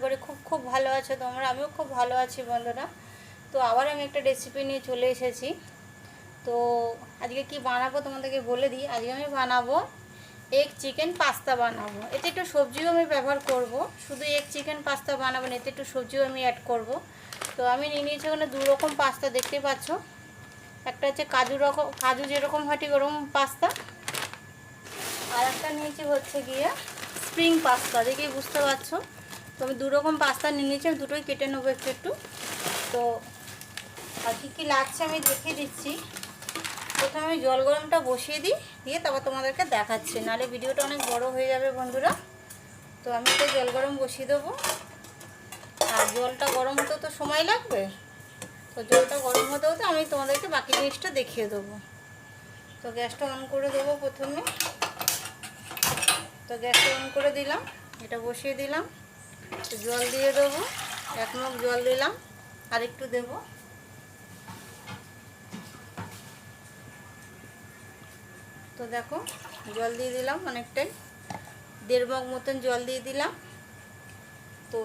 করি খুব ভালো আছো তোমরা। আমিও খুব ভালো আছি বন্ধুরা। তো আবার আমি একটা রেসিপি নিয়ে চলে এসেছি। তো আজকে কি বানাবো তোমাদেরকে বলে দিই। আজকে আমি বানাবো এগ চিকেন পাস্তা বানাবো। এতে একটু সবজিও আমি ব্যবহার করব, শুধু এগ চিকেন পাস্তা বানাবো না, এতে একটু সবজিও আমি অ্যাড করব। তো আমি নিয়ে নিয়েছি ওখানে দু রকম পাস্তা, দেখতে পাচ্ছ। একটা হচ্ছে কাজু যেরকম হয় ঠিক ওরকম পাস্তা, আর একটা নিয়েছি হচ্ছে গিয়ে স্প্রিং পাস্তা, দেখেই বুঝতে পারছো। তো আমি দু রকম পাস্তা নিয়ে নিয়েছি, আমি দুটোই কেটে নেবো একটু একটু। তো আর কী লাগছে আমি দেখিয়ে দিচ্ছি। প্রথমে আমি জল গরমটা বসিয়ে দিই, দিয়ে তারপর তোমাদেরকে দেখাচ্ছি, নাহলে ভিডিওটা অনেক বড় হয়ে যাবে বন্ধুরা। তো আমি তো জল গরম বসিয়ে দেবো, আর জলটা গরম হতে তো সময় লাগবে। তো জলটা গরম হতে হতে আমি তোমাদেরকে বাকি জিনিসটা দেখিয়ে দেবো। তো গ্যাসটা অন করে দেবো প্রথমে। তো গ্যাসটা অন করে দিলাম, এটা বসিয়ে দিলাম। তো জল দিয়ে দেবো, 1 মগ জল দিলাম, আর একটু দেবো। তো দেখো জল দিয়ে দিলাম অনেকটাই, 1.5 মগ মতন জল দিয়ে দিলাম। তো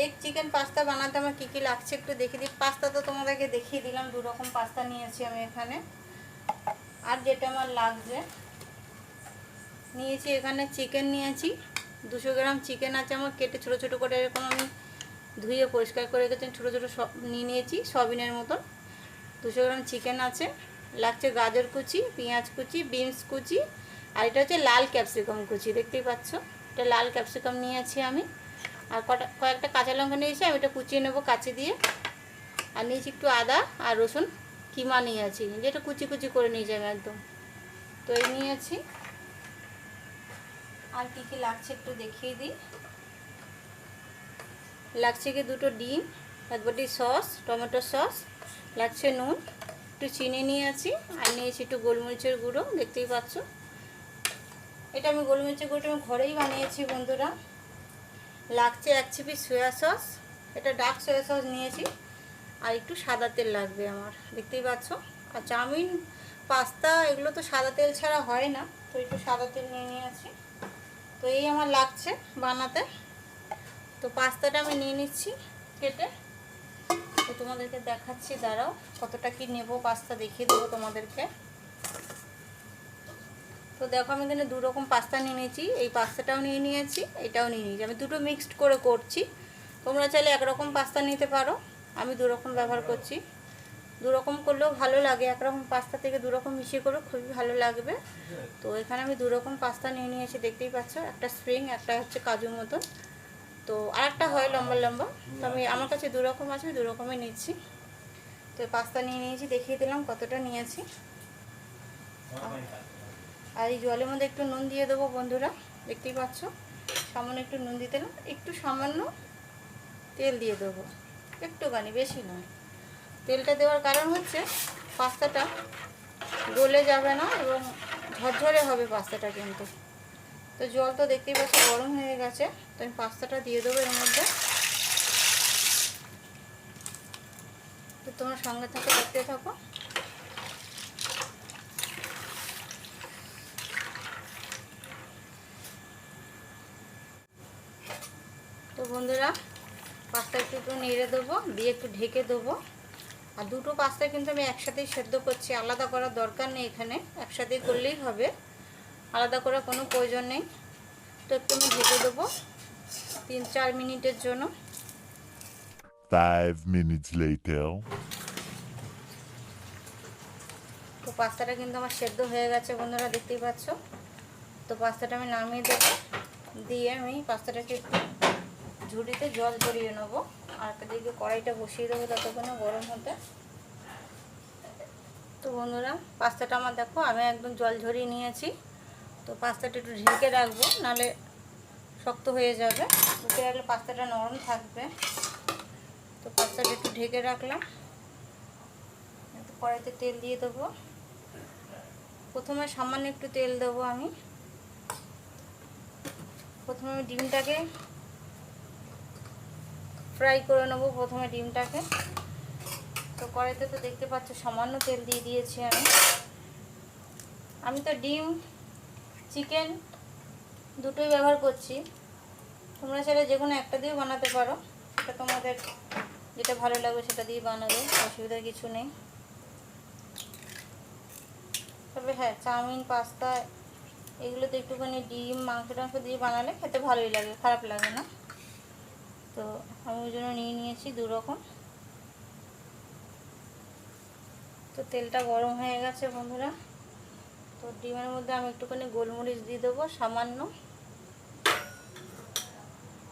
এগ চিকেন পাস্তা বানাতে আমার কী কী লাগছে একটু দেখিয়ে দিই। পাস্তা তো তোমাদেরকে দেখিয়ে দিলাম, 2 রকম পাস্তা নিয়েছি আমি এখানে। আর যেটা আমার লাগছে নিয়েছি, এখানে চিকেন নিয়েছি 200 গ্রাম চিকেন আছে আমার, কেটে ছোটো ছোটো করে এরকম আমি ধুয়ে পরিষ্কার করে রেখেছি, ছোটো ছোটো সব নিয়ে নিয়েছি সয়াবিনের মতন। 200 গ্রাম চিকেন আছে। লাগছে গাজর কুচি, পেঁয়াজ কুচি, বিনস কুচি, আর এটা হচ্ছে লাল ক্যাপসিকাম কুচি, দেখতেই পাচ্ছ। এটা লাল ক্যাপসিকাম নিয়েছি আমি। আর কয়েকটা কাঁচা লঙ্কা নিয়েছি, আমি এটা কুচিয়ে নেবো কাঁচি দিয়ে। আর নিয়েছি একটু আদা আর রসুন কিমা নিয়েছি, যেটা কুচি কুচি করে নিয়েছি আমি একদম। তো এই নিয়েছি। আর কী কী লাগছে একটু দেখিয়ে দিই। লাগছে কি 2টো ডিম, 1 বাটি সস, টমেটো সস, লাগছে নুন, একটু চিনি নিয়েছি, আর নিয়েছি একটু গোলমরিচের গুঁড়ো, দেখতেই পাচ্ছ। এটা আমি গোলমরিচের গুঁড়োটা আমি ঘরেই বানিয়েছি বন্ধুরা। লাগছে 1 চিপি সয়া সস, এটা ডার্ক সয়া সস নিয়েছি। আর একটু সাদা তেল লাগবে আমার, দেখতেই পাচ্ছ। আর চাউমিন পাস্তা এগুলো তো সাদা তেল ছাড়া হয় না, তো একটু সাদা তেল নিয়ে নিয়েছি। তো এই আমার লাগছে বানাতে। তো পাস্তাটা আমি নিয়ে নিচ্ছি কেটে। তো তোমাদেরকে দেখাচ্ছি, দাঁড়াও কতটা কি নেব পাস্তা দেখিয়ে দেবো তোমাদেরকে। তো দেখো আমি এখানে 2 রকম পাস্তা নিয়ে নিয়েছি, এই পাস্তাটাও নিয়ে নিয়েছি, এটাও নিয়ে নিয়েছি। আমি দুটো মিক্সড করে করছি, তোমরা চাইলে 1 রকম পাস্তা নিতে পারো। আমি 2 রকম ব্যবহার করছি। 2 রকম করলেও ভালো লাগে, 1 রকম পাস্তা থেকে 2 রকম মিশিয়ে করলে খুবই ভালো লাগবে। তো এখানে আমি 2 রকম পাস্তা নিয়ে নিয়েছি, দেখতেই পাচ্ছ। একটা স্প্রিং, একটা হচ্ছে কাজুর মতন। তো আরেকটা হয় লম্বা লম্বা। তো আমি আমার কাছে 2 রকম আছে, 2 রকমই নিচ্ছি। তো পাস্তা নিয়ে নিয়েছি, দেখিয়ে দিলাম কতটা নিয়েছি। আর এই জলের মধ্যে একটু নুন দিয়ে দেবো বন্ধুরা, দেখতেই পাচ্ছ। সামান্য একটু নুন দিতে না, একটু সামান্য তেল দিয়ে দেবো, একটুখানি, বেশি নয়। তেলটা দেওয়ার কারণ হচ্ছে পাস্তাটা গলে যাবে না এবং ঝরঝরে হবে পাস্তাটা কিন্তু। তো জল তো দেখতেই পাচ্ছ গরম হয়ে গেছে। তো আমি পাস্তাটা দিয়ে দেবো এর মধ্যে। তো তোমার সঙ্গে থেকে দেখতে থাকো। তো বন্ধুরা পাস্তা একটু নেড়ে দেবো, দিয়ে একটু ঢেকে দেবো। আর 2টো পাস্তা কিন্তু আমি একসাথেই সেদ্ধ করছি, আলাদা করার দরকার নেই, এখানে একসাথেই করলেই হবে, আলাদা করার কোনো প্রয়োজন নেই। তো একটু আমি ঢেকে দেবো 3-4 মিনিটের জন্য। 5 minutes later. তো পাস্তাটা কিন্তু আমার সেদ্ধ হয়ে গেছে বন্ধুরা, দেখতেই পাচ্ছ। তো পাস্তাটা আমি নামিয়ে দেবো, দিয়ে আমি পাস্তাটাকে একটু ঝুড়িতে জল ঝরিয়ে নেবো। আর একটা দিকে কড়াইটা বসিয়ে দেবো ততক্ষণে গরম হতে। তো বন্ধুরা পাস্তাটা আমার দেখো আমি একদম জল ঝরিয়ে নিয়েছি। তো পাস্তাটা একটু ঢেকে রাখবো, নাহলে শক্ত হয়ে যাবে। ঢেকে রাখলে পাস্তাটা নরম থাকবে। তো পাস্তাটা একটু ঢেকে রাখলাম। একটু কড়াইতে তেল দিয়ে দেবো। প্রথমে সামান্য একটু তেল দেবো আমি। প্রথমে ডিমটাকে ফ্রাই করে নেবো, প্রথমে ডিমটাকে। তো কড়াইতে তো দেখতে পাচ্ছ সামান্য তেল দিয়ে দিয়েছি আমি তো ডিম চিকেন দুটোই ব্যবহার করছি। তোমরা চাইলে যে কোনো একটা দিয়ে বানাতে পারো, সেটা তোমাদের যেটা ভালো লাগবে সেটা দিয়ে বানাবে, অসুবিধার কিছু নেই। তবে হ্যাঁ, চাউমিন, পাস্তা এগুলো তো একটুখানি ডিম, মাংস টাংস দিয়ে বানালে খেতে ভালোই লাগে, খারাপ লাগে না। তো আমি ওই জন্য নিয়ে নিয়েছি 2 রকম। তো তেলটা গরম হয়ে গেছে বন্ধুরা। তো ডিমের মধ্যে আমি একটুখানি গোলমরিচ দিয়ে দেবো সামান্য,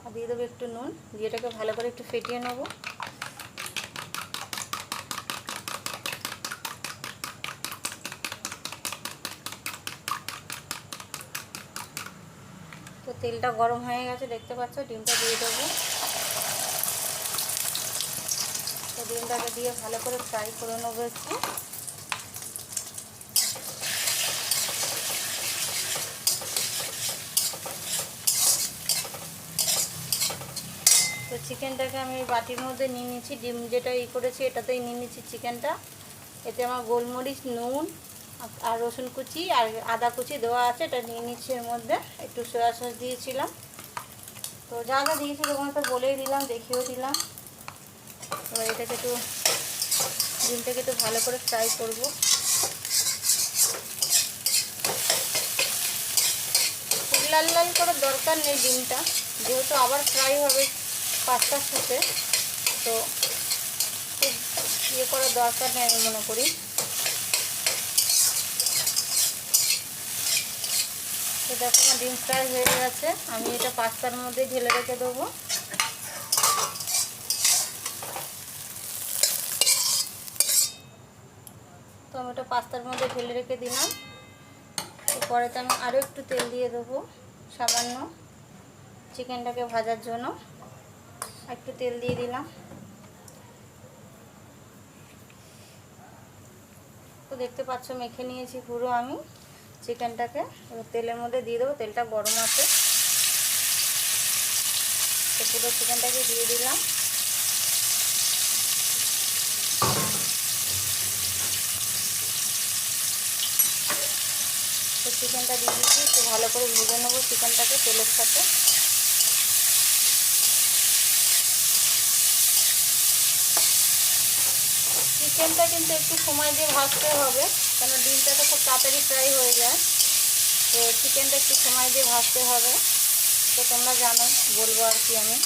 আর দিয়ে দেবো একটু নুন, দিয়ে এটাকে ভালো করে একটু ফেটিয়ে নেবো। তো তেলটা গরম হয়ে গেছে, দেখতে পাচ্ছ, ডিমটা দিয়ে দেবো। তো ডিমটাকে দিয়ে ভালো করে ফ্রাই করে নেবো একটু। তো চিকেনটাকে আমি বাটির মধ্যে নিয়ে নিচ্ছি, ডিম যেটা করেছি এটাতেই নিয়ে নিচ্ছি চিকেনটা। এতে আমার গোলমরিচ, নুন আর রসুন কুচি আর আদা কুচি দেওয়া আছে, এটা নিয়ে নিচ্ছি। এর মধ্যে একটু সয়া সস দিয়েছিলাম। তো যা যা দিয়েছি তখন তো বলেই দিলাম, দেখিয়েও দিলাম। এবার এটাকে একটু, ডিমটাকে একটু ভালো করে ফ্রাই করব। খুব লাল লাল করার দরকার নেই ডিমটা, যেহেতু আবার ফ্রাই হবে পাস্তার সাথে, তো খুব করার দরকার নেই আমি মনে করি। তো দেখো আমার ডিম ফ্রাই হয়ে গেছে, আমি এটা পাস্তার মধ্যে ঢেলে রেখে দেবো। তো আমি এটা পাস্তার মধ্যে ঢেলে রেখে দিলাম। পরেতে আমি আরও একটু তেল দিয়ে দেবো সামান্য, চিকেনটাকে ভাজার জন্য একটু তেল দিয়ে দিলাম। তো দেখতে পাচ্ছ মেখে নিয়েছি পুরো আমি চিকেনটাকে। এবার তেলের মধ্যে দিয়ে দেবো, তেলটা গরম আছে। তো পুরো চিকেনটাকে দিয়ে দিলাম। তো চিকেনটা দিয়ে দিচ্ছি, একটু ভালো করে ভেজে নেবো চিকেনটাকে তেলের সাথে। চিকেনটা কিন্তু একটু সময় দিয়ে ভাজতে হবে, কেন ডিমটা তো খুব তাড়াতাড়ি ফ্রাই হয়ে যায়। তো চিকেনটা একটু সময় দিয়ে ভাজতে হবে, তো তোমরা জানো, বলবো আর কি আমি।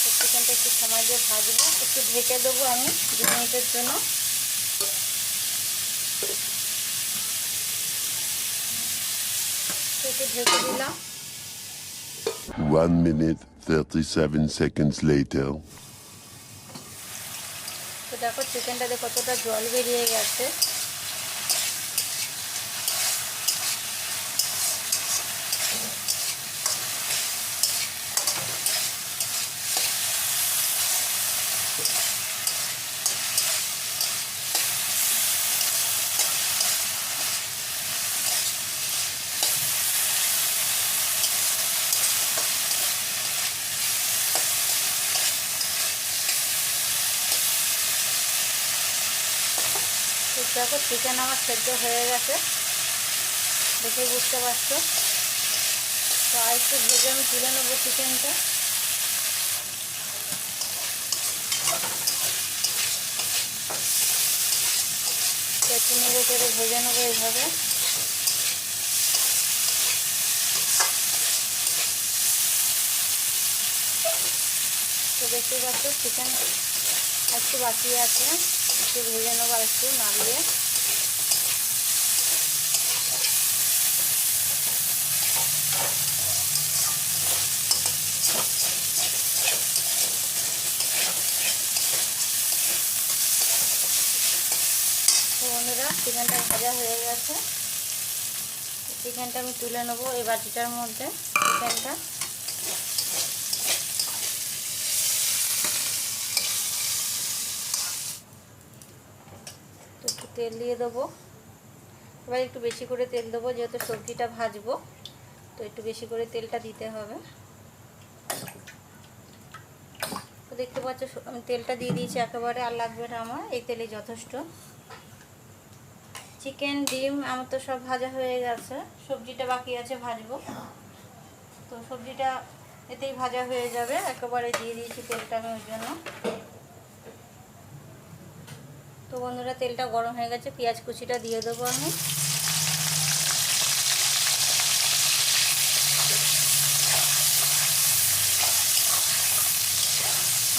তো চিকেনটা একটু সময় দিয়ে ভাজবো, একটু ঢেকে দেবো আমি 2 মিনিটের জন্য। একটু ঢেকে দিলাম। 1 minute 37 seconds later. তো দেখো চিকেনটাতে কতটা জল বেরিয়ে গেছে। দেখো চিকেন আমার সেদ্ধ হয়ে গেছে, দেখে বুঝতে পারছো। তো আর একটু ভেজে আমি তুলে নেবো চিকেনটা। একটু নেড়ে চেড়ে ভেজে নেবো এইভাবে। তো দেখতে পাচ্ছ চিকেন একটু বাকি আছে, একটু ভেজে নেবো আর একটু নাড়িয়ে। তো বন্ধুরা চিকেনটা ভাজা হয়ে গেছে, চিকেনটা আমি তুলে নেবো এই বাটিটার মধ্যে চিকেনটা। তো একটু তেল দিয়ে দেবো, এবার একটু বেশি করে তেল দেবো, যেহেতু সবজিটা ভাজবো, তো একটু বেশি করে তেলটা দিতে হবে। তো দেখতে পাচ্ছ আমি তেলটা দিয়ে দিয়েছি একেবারে, আর লাগবে না আমার, এই তেলে যথেষ্ট। চিকেন, ডিম আমার তো সব ভাজা হয়ে গেছে, সবজিটা বাকি আছে ভাজবো। তো সবজিটা এতেই ভাজা হয়ে যাবে, একেবারে দিয়ে দিয়েছি তেলটা আমি ওই জন্য। তো বন্ধুরা তেলটা গরম হয়ে গেছে, পেঁয়াজ কুচিটা দিয়ে দেবো আমি।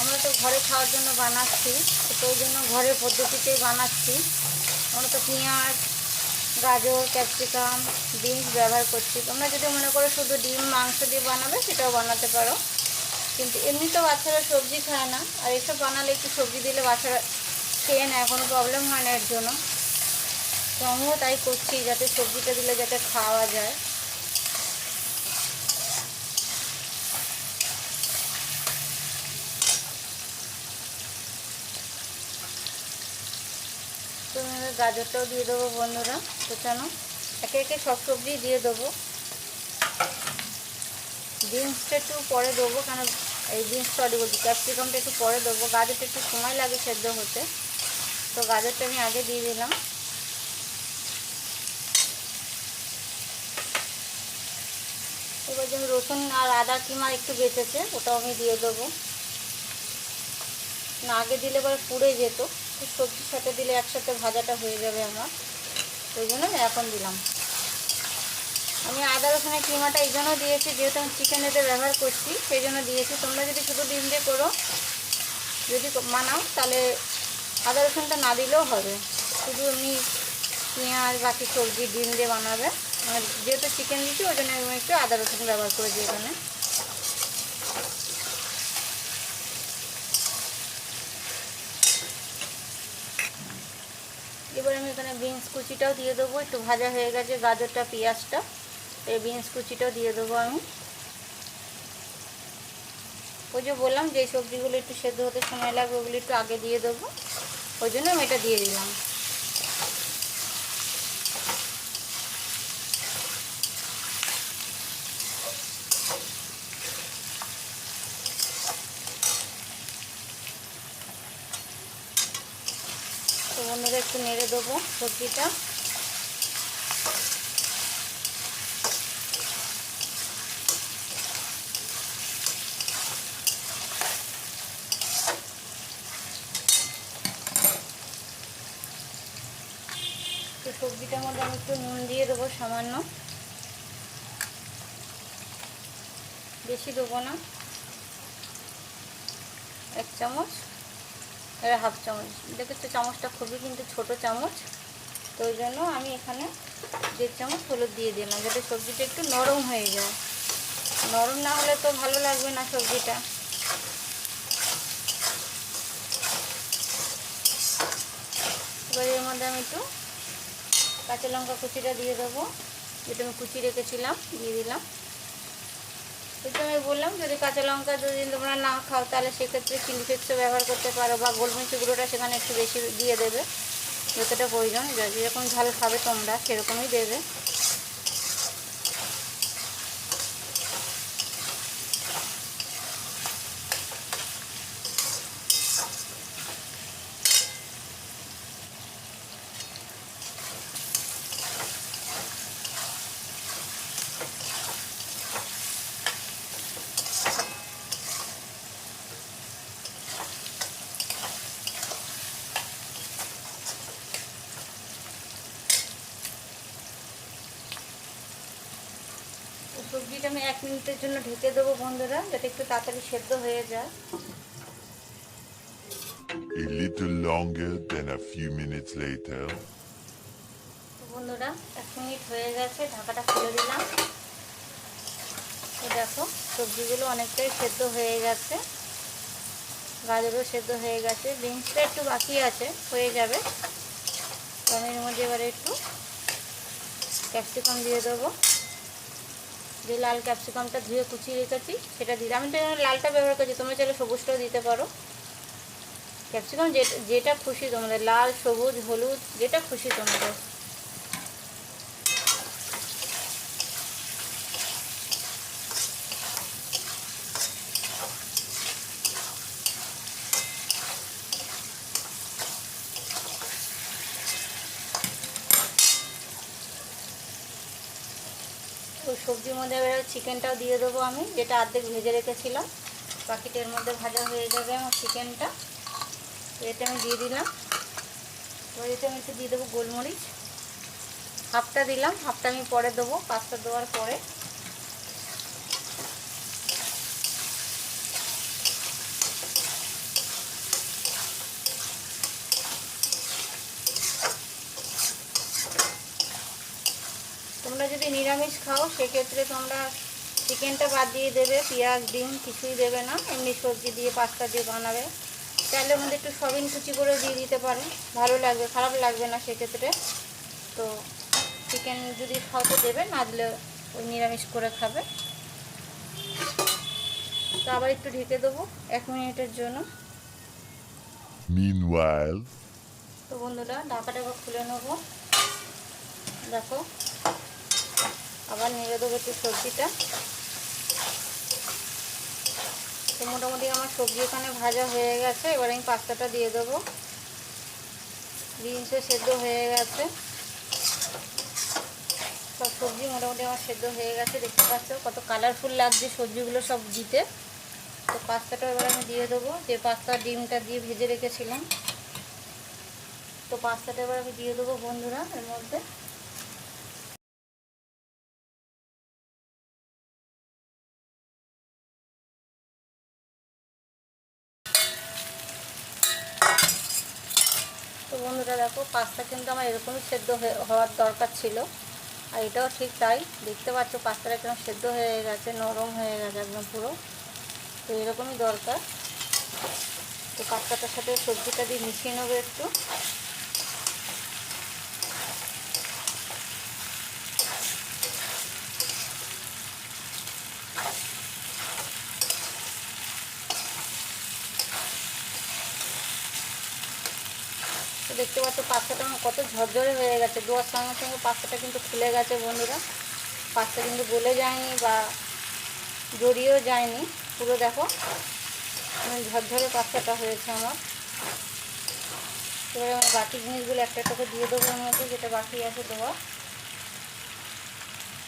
আমরা তো ঘরে খাওয়ার জন্য বানাচ্ছি, তো ওই জন্য ঘরের পদ্ধতিতেই বানাচ্ছি। আমরা তো পেঁয়াজ, গাজর, ক্যাপসিকাম, বিনস ব্যবহার করছি। তোমরা যদি মনে করো শুধু ডিম মাংস দিয়ে বানাবে সেটাও বানাতে পারো, কিন্তু এমনি তো বাচ্চারা সবজি খায় না, আর এসব বানালে একটু সবজি দিলে বাচ্চারা খেয়ে নেয়, কোনো প্রবলেম হয় না এর জন্য। তো আমিও তাই করছি, যাতে সবজিটা দিলে যাতে খাওয়া যায়। তো গাজরটাও দিয়ে দেবো বন্ধুরা, কোচানো। একে একে সব সবজি দিয়ে দেবো। বিনসটা একটু পরে দেবো, কারণ এই বিনসটা বলছি, ক্যাপসিকামটা একটু পরে দেবো। গাজরটা একটু সময় লাগে সেদ্ধ হতে, তো গাজরটা আমি আগে দিয়ে দিলাম। এবার যেমন রসুন আর আদা কিমা একটু বেঁচেছে, ওটাও আমি দিয়ে দেবো। না আগে দিলে এবার পুড়ে যেত, তো সবজির সাথে দিলে একসাথে ভাজাটা হয়ে যাবে আমার, ওই জন্য এখন দিলাম। আমি আদা রসুনের কিমাটা এই জন্য দিয়েছি, যেহেতু আমি চিকেন এতে ব্যবহার করছি সেই জন্য দিয়েছি। তোমরা যদি শুধু ডিম দিয়ে করো, যদি বানাও, তাহলে আদা রসুনটা না দিলেও হবে, শুধু এমনি পেঁয়াজ বাকি সবজি ডিম দিয়ে বানাবে। মানে যেহেতু চিকেন দিচ্ছি ওই জন্য আমি একটু আদা রসুন ব্যবহার করেছি এখানে। এবার আমি এখানে বিনস কুচিটাও দিয়ে দেবো, একটু ভাজা হয়ে গেছে গাজরটা পেঁয়াজটা, এই বিনস কুচিটাও দিয়ে দেবো আমি। ওই যে বললাম যে সবজিগুলো একটু সেদ্ধ হতে সময় লাগবে, ওগুলো একটু আগে দিয়ে দেবো, ওই জন্য আমি এটা দিয়ে দিলাম। তো বন্ধুরা একটু নেড়ে দেবো সবজিটা। তো সবজিটার মধ্যে আমি একটু নুন দিয়ে দেবো সামান্য, বেশি দেবো না, 1 চামচ, এবার হাফ চামচ। দেখেছো চামচটা খুবই কিন্তু ছোট চামচ, তো ওই জন্য আমি এখানে 1.5 চামচ হলুদ দিয়ে দিলাম, যাতে সবজিটা একটু নরম হয়ে যায়। নরম না হলে তো ভালো লাগবে না সবজিটা। এবার এর মধ্যে আমি একটু কাঁচা লঙ্কা কুচিটা দিয়ে দেবো, যেটা আমি কুচি রেখেছিলাম দিয়ে দিলাম। তো আমি বললাম যদি কাঁচা লঙ্কা যদি তোমরা না খাও, তাহলে সেক্ষেত্রে চিলি ফ্লেক্সও ব্যবহার করতে পারো, বা গোলমরিচ গুঁড়োটা সেখানে একটু বেশি দিয়ে দেবে, যতটা প্রয়োজন। যেরকম ঝাল খাবে তোমরা সেরকমই দেবে। সবজিটা আমি 1 মিনিটের জন্য ঢেকে দেবো বন্ধুরা, যাতে একটু তাড়াতাড়ি সেদ্ধ হয়ে যায়। A little longer than a few minutes later. তো বন্ধুরা 1 মিনিট হয়ে গেছে, ঢাকাটা খুলে দিলাম। তো দেখো সবজিগুলো অনেকটাই সেদ্ধ হয়ে গেছে, গাজরও সেদ্ধ হয়ে গেছে, বিনসটা একটু বাকি আছে, হয়ে যাবে। তো আমি এর মধ্যে এবারে একটু ক্যাপসিকাম দিয়ে দেবো। যে লাল ক্যাপসিকামটা ধুয়ে কুচিয়ে রেখেছি সেটা দিলাম। আমি তো লালটা ব্যবহার করছি, তোমরা চাইলে সবুজটাও দিতে পারো। ক্যাপসিকাম যেটা খুশি তোমাদের, লাল সবুজ হলুদ যেটা খুশি তোমাদের। ওই সবজির মধ্যে এবার চিকেনটাও দিয়ে দেবো আমি, যেটা অর্ধেক ভেজে রেখেছিলাম। বাকিটার মধ্যে ভাজা হয়ে যাবে আমার চিকেনটা। এতে আমি দিয়ে দিলাম। এবার এতে আমি একটু দিয়ে দেবো গোলমরিচ, হাফটা দিলাম, হাফটা আমি পরে দেবো পাস্তা দেওয়ার পরে। তোমরা যদি নিরামিষ খাও সেক্ষেত্রে তোমরা চিকেনটা বাদ দিয়ে দেবে, পেঁয়াজ ডিম কিছুই দেবে না, এমনি সবজি দিয়ে পাস্তা দিয়ে বানাবে। চাইলে মধ্যে একটু সবিন কুচি করে দিয়ে দিতে পারো, ভালো লাগবে, খারাপ লাগবে না সেক্ষেত্রে। তো চিকেন যদি খাও তো দেবে, না দিলে ওই নিরামিষ করে খাবে। তো আবার একটু ঢেকে দেবো 1 মিনিটের জন্য। Meanwhile, তো বন্ধুরা ঢাকাটা খুলে নেবো। দেখো আবার নেড়ে দেবো একটু সবজিটা। তো মোটামুটি আমার সবজি এখানে ভাজা হয়ে গেছে। এবার আমি পাস্তাটা দিয়ে দেবো। বিনসও সেদ্ধ হয়ে গেছে, সব সবজি মোটামুটি আমার সেদ্ধ হয়ে গেছে। দেখতে পাচ্ছ কত কালারফুল লাগছে সবজিগুলো সব দিতে। তো পাস্তাটা এবার আমি দিয়ে দেবো, যে পাস্তা ডিমটা দিয়ে ভেজে রেখেছিলাম। তো পাস্তাটা এবার আমি দিয়ে দেবো বন্ধুরা এর মধ্যে। তো বন্ধুরা দেখো পাস্তা কিন্তু আমার এরকমই সেদ্ধ হওয়ার দরকার ছিল, আর এটাও ঠিক তাই। দেখতে পাচ্ছ পাস্তাটা একদম সেদ্ধ হয়ে গেছে, নরম হয়ে গেছে একদম পুরো। তো এরকমই দরকার। তো পাস্তাটার সাথে সবজিটা দিয়ে মিশিয়ে নেবো একটু। তো দেখতে পাচ্ছ পাস্তাটা আমার কত ঝরঝরে হয়ে গেছে, দেওয়ার সঙ্গে সঙ্গে পাস্তাটা কিন্তু খুলে গেছে বন্ধুরা। পাস্তা কিন্তু গলে যায়নি বা জড়িয়েও যায়নি, পুরো দেখো ঝরঝরে পাস্তাটা হয়েছে আমার। এবারে আমার বাকি জিনিসগুলো একটা একটা করে দিয়ে দেবো এর মধ্যে, যেটা বাকি আছে দেওয়া।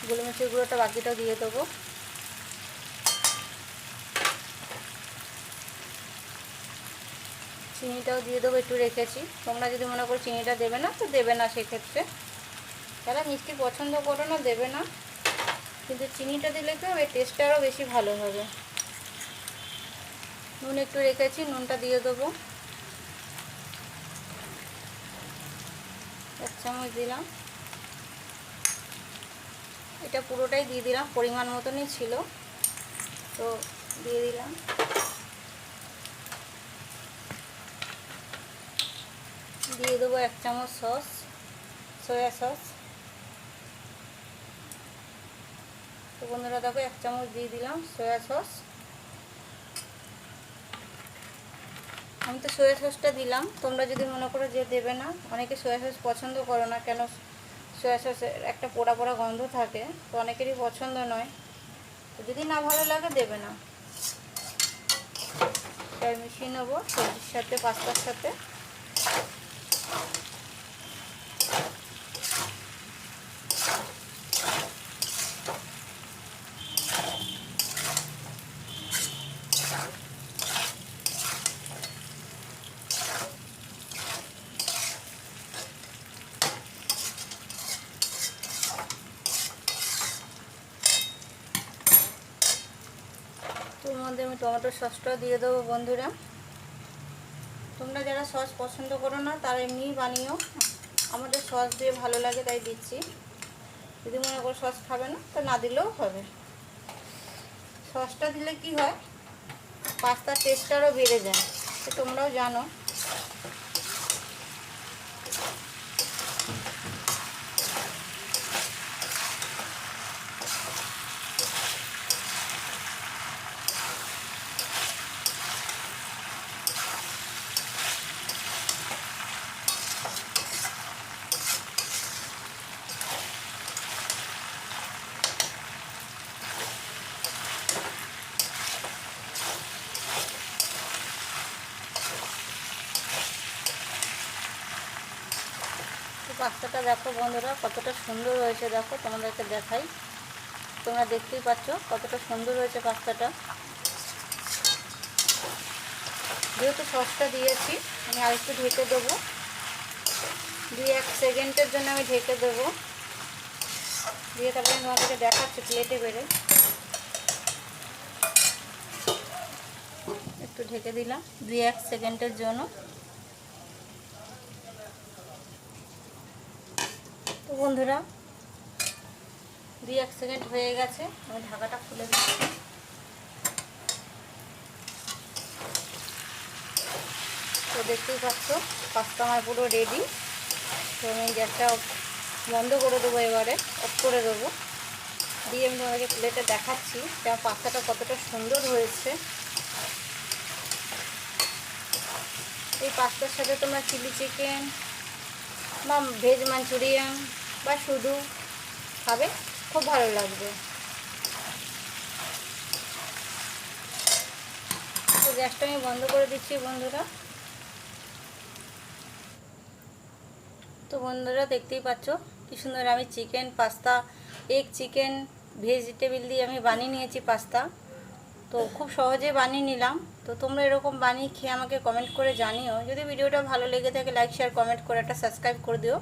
গোলমরিচের গুঁড়োটা বাকিটাও দিয়ে দেবো। চিনিটাও দিয়ে দেবো, একটু রেখেছি। তোমরা যদি মনে করো চিনিটা দেবে না তো দেবে না, সেক্ষেত্রে যারা মিষ্টি পছন্দ করো না দেবে না, কিন্তু চিনিটা দিলে কি হবে, টেস্টটা আরও বেশি ভালো হবে। নুন একটু রেখেছি, নুনটা দিয়ে দেবো, 1 চামচ দিলাম। এটা পুরোটাই দিয়ে দিলাম, পরিমাণ মতনই ছিল তো দিয়ে দিলাম। দিয়ে দেবো 1 চামচ সস, সয়া সস। তো বন্ধুরা দেখো 1 চামচ দিয়ে দিলাম সয়া সস। আমি তো সয়া সসটা দিলাম, তোমরা যদি মনে করো যে দেবে না, অনেকে সয়া সস পছন্দ করো না, কেন সয়া সসের একটা পোড়া পোড়া গন্ধ থাকে, তো অনেকেরই পছন্দ নয়। তো যদি না ভালো লাগে দেবে না। তাই মিশিয়ে নেবো সবজির সাথে, পাস্তার সাথে। তোর মধ্যে আমি টমেটো সসটাও দিয়ে দেবো বন্ধুরা। তোমরা যারা সস পছন্দ করো না তারা এমনিই বানিও, আমাদের সস দিয়ে ভালো লাগে তাই দিচ্ছি। যদি মনে করো সস খাবে না তো না দিলেও হবে। সসটা দিলে কি হয়, পাস্তার টেস্টটা আরও বেড়ে যায়, তো তোমরাও জানো। তো পাস্তাটা দেখো বন্ধুরা কতটা সুন্দর হয়েছে, দেখো তোমাদেরকে দেখাই। তোমরা দেখতেই পাচ্ছ কতটা সুন্দর হয়েছে পাস্তাটা। যেহেতু সসটা দিয়েছি আমি আরেকটু ঢেকে দেবো, 2-1 সেকেন্ডের জন্য আমি ঢেকে দেবো, দিয়ে তারপরে আমি তোমাদেরকে দেখাচ্ছি প্লেটে বেড়ে। একটু ঢেকে দিলাম 2-1 সেকেন্ডের জন্য। তো বন্ধুরা 2-1 সেকেন্ড হয়ে গেছে, আমি ঢাকাটা খুলে দিচ্ছি। তো দেখতেই পাচ্ছ পাস্তা আমার পুরো রেডি। তো আমি গ্যাসটা বন্ধ করে দেবো, এবারে অফ করে দেবো, দিয়ে আমি তোমাদেরকে প্লেটে দেখাচ্ছি যে আমার পাস্তাটা কতটা সুন্দর হয়েছে। এই পাস্তার সাথে তোমরা চিলি চিকেন বা ভেজ মাঞ্চুরিয়ান বা শুধু খাবে, খুব ভালো লাগবে। তো গ্যাসটা আমি বন্ধ করে দিচ্ছি বন্ধুরা। তো বন্ধুরা দেখতেই পাচ্ছ কি সুন্দর আমি chicken pasta, egg chicken vegetable দিয়ে আমি বানিয়ে নিয়েছি পাস্তা। তো খুব সহজে বানিয়ে নিলাম। তো তোমরা এরকম বানিয়ে খেয়ে আমাকে কমেন্ট করে জানিও। যদি ভিডিওটা ভালো লেগে থাকে লাইক শেয়ার কমেন্ট করে একটা সাবস্ক্রাইব করে দিও,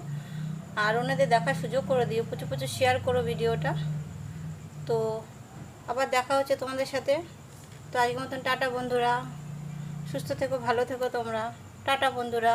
আর ওনাদের দেখার সুযোগ করে দিও, প্রচুর প্রচুর শেয়ার করো ভিডিওটা। তো আবার দেখা হচ্ছে তোমাদের সাথে। তো আজকের মতন টাটা বন্ধুরা, সুস্থ থেকো, ভালো থেকো তোমরা, টাটা বন্ধুরা।